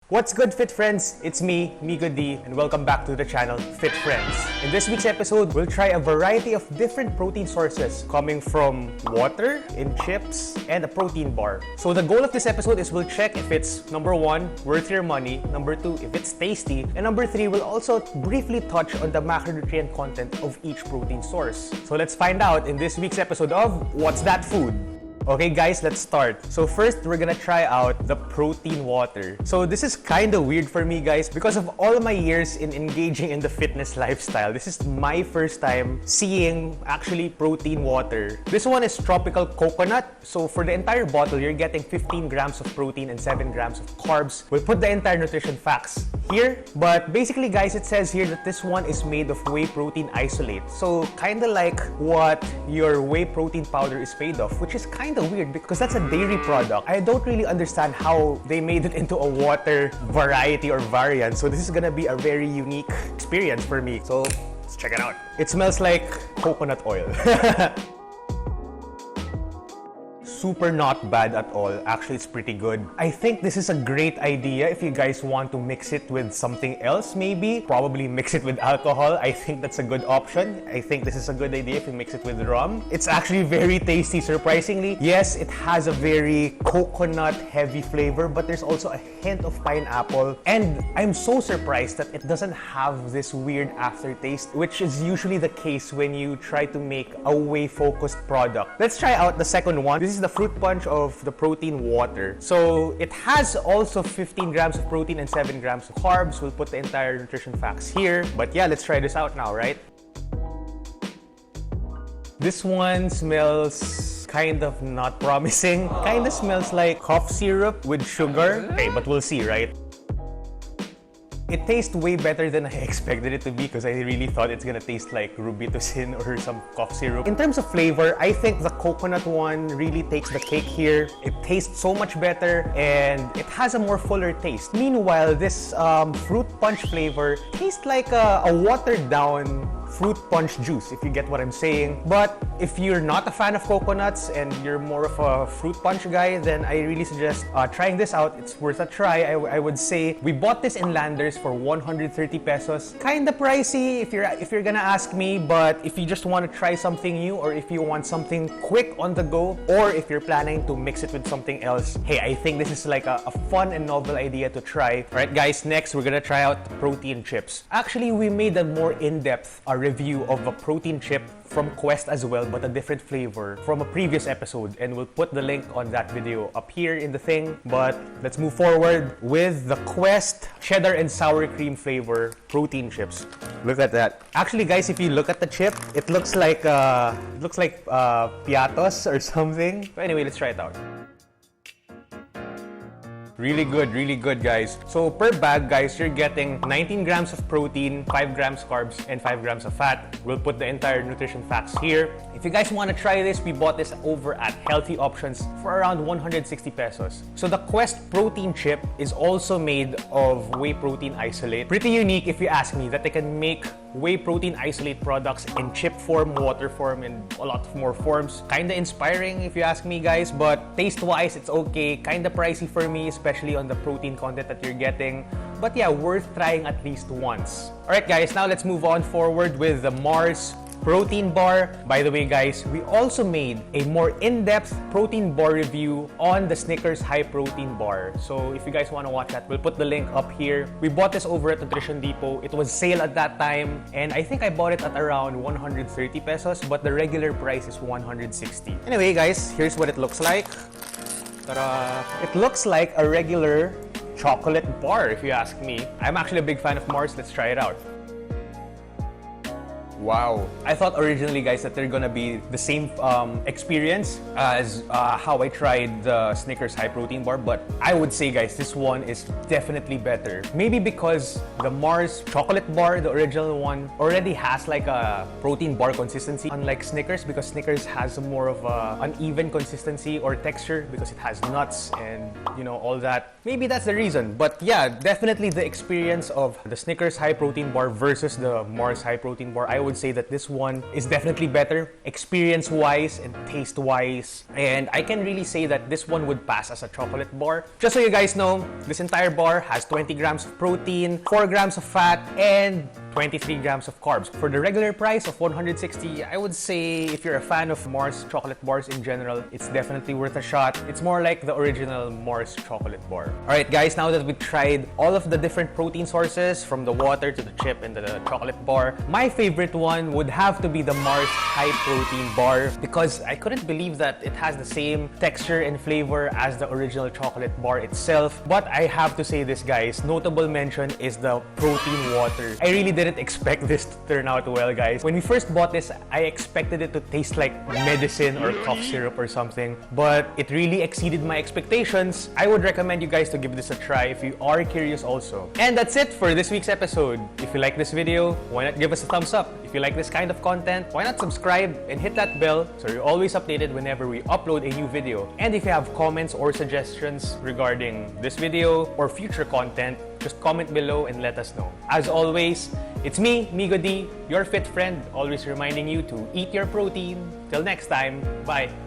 What's good, Fit Friends? It's me, Migo D, and welcome back to the channel, Fit Friends. In this week's episode, we'll try a variety of different protein sources coming from water, in chips, and a protein bar. So the goal of this episode is we'll check if it's, number one, worth your money, number two, if it's tasty, and number three, we'll also briefly touch on the macronutrient content of each protein source. So let's find out in this week's episode of What's That Food? Okay guys, let's start. So first, we're gonna try out the protein water. So this is kind of weird for me guys because of all my years in engaging in the fitness lifestyle. This is my first time seeing actually protein water. This one is tropical coconut. So for the entire bottle, you're getting 15 grams of protein and 7 grams of carbs. We'll put the entire nutrition facts here. But basically guys, it says here that this one is made of whey protein isolate. So kind of like what your whey protein powder is made of, which is kind of weird because that's a dairy product. I don't really understand how they made it into a water variety or variant. So this is gonna be a very unique experience for me. So let's check it out. It smells like coconut oil. Super not bad at all. Actually, it's pretty good. I think this is a great idea if you guys want to mix it with something else, maybe. Probably mix it with alcohol. I think that's a good option. I think this is a good idea if you mix it with rum. It's actually very tasty, surprisingly. Yes, it has a very coconut-heavy flavor, but there's also a hint of pineapple. And I'm so surprised that it doesn't have this weird aftertaste, which is usually the case when you try to make a whey-focused product. Let's try out the second one. This is the fruit punch of the protein water. So it has also 15 grams of protein and 7 grams of carbs. We'll put the entire nutrition facts here. But yeah, let's try this out now, right? This one smells kind of not promising. Kind of smells like cough syrup with sugar. Okay, but we'll see, right? It tastes way better than I expected it to be because I really thought it's gonna taste like Robitussin or some cough syrup. In terms of flavor, I think the coconut one really takes the cake here. It tastes so much better and it has a more fuller taste. Meanwhile, this fruit punch flavor tastes like a watered down fruit punch juice, if you get what I'm saying. But if you're not a fan of coconuts and you're more of a fruit punch guy, then I really suggest trying this out. It's worth a try. I would say we bought this in Landers for 130 pesos. Kinda pricey if you're gonna ask me, but if you just want to try something new or if you want something quick on the go or if you're planning to mix it with something else, hey, I think this is like a fun and novel idea to try. Alright guys, next we're gonna try out the protein chips. Actually, we made a more in-depth review of a protein chip from Quest as well, but a different flavor from a previous episode, and we'll put the link on that video up here in the thing. But let's move forward with the Quest cheddar and sour cream flavor protein chips. Look at that. Actually guys, if you look at the chip, it looks like piatos or something. But anyway, let's try it out. Really good guys. So per bag guys, you're getting 19 grams of protein, 5 grams carbs, and 5 grams of fat. We'll put the entire nutrition facts here. If you guys want to try this, we bought this over at Healthy Options for around 160 pesos. So the Quest protein chip is also made of whey protein isolate. Pretty unique if you ask me that they can make whey protein isolate products in chip form, water form, and a lot more forms. Kinda inspiring if you ask me guys, but taste-wise, it's okay. Kinda pricey for me, especially on the protein content that you're getting. But yeah, worth trying at least once. Alright guys, now let's move on forward with the Mars protein bar. By the way guys, we also made a more in-depth protein bar review on the Snickers high protein bar. So if you guys want to watch that, we'll put the link up here. We bought this over at Nutrition Depot. It was sale at that time and I think I bought it at around 130 pesos, but the regular price is 160. Anyway guys, here's what it looks like. Ta-da! It looks like a regular chocolate bar if you ask me. I'm actually a big fan of Mars. Let's try it out. Wow. I thought originally, guys, that they're gonna be the same experience as how I tried the Snickers high protein bar, but I would say, guys, this one is definitely better. Maybe because the Mars chocolate bar, the original one, already has like a protein bar consistency, unlike Snickers, because Snickers has more of a uneven consistency or texture because it has nuts and, you know, all that. Maybe that's the reason. But yeah, definitely the experience of the Snickers high protein bar versus the Mars high protein bar, I would say that this one is definitely better experience-wise and taste-wise. And I can really say that this one would pass as a chocolate bar. Just so you guys know, this entire bar has 20 grams of protein, 4 grams of fat, and 23 grams of carbs. For the regular price of 160, I would say if you're a fan of Mars chocolate bars in general, it's definitely worth a shot. It's more like the original Mars chocolate bar. Alright guys, now that we've tried all of the different protein sources, from the water to the chip and the chocolate bar, my favorite one would have to be the Mars high protein bar, because I couldn't believe that it has the same texture and flavor as the original chocolate bar itself. But I have to say this guys, notable mention is the protein water. I really didn't expect this to turn out well guys. When we first bought this, I expected it to taste like medicine or cough syrup or something, but it really exceeded my expectations. I would recommend you guys to give this a try if you are curious also. And that's it for this week's episode. If you like this video, why not give us a thumbs up? If you like this kind of content, why not subscribe and hit that bell so you're always updated whenever we upload a new video. And if you have comments or suggestions regarding this video or future content, just comment below and let us know. As always, it's me, Migo D, your fit friend, always reminding you to eat your protein. Till next time, bye!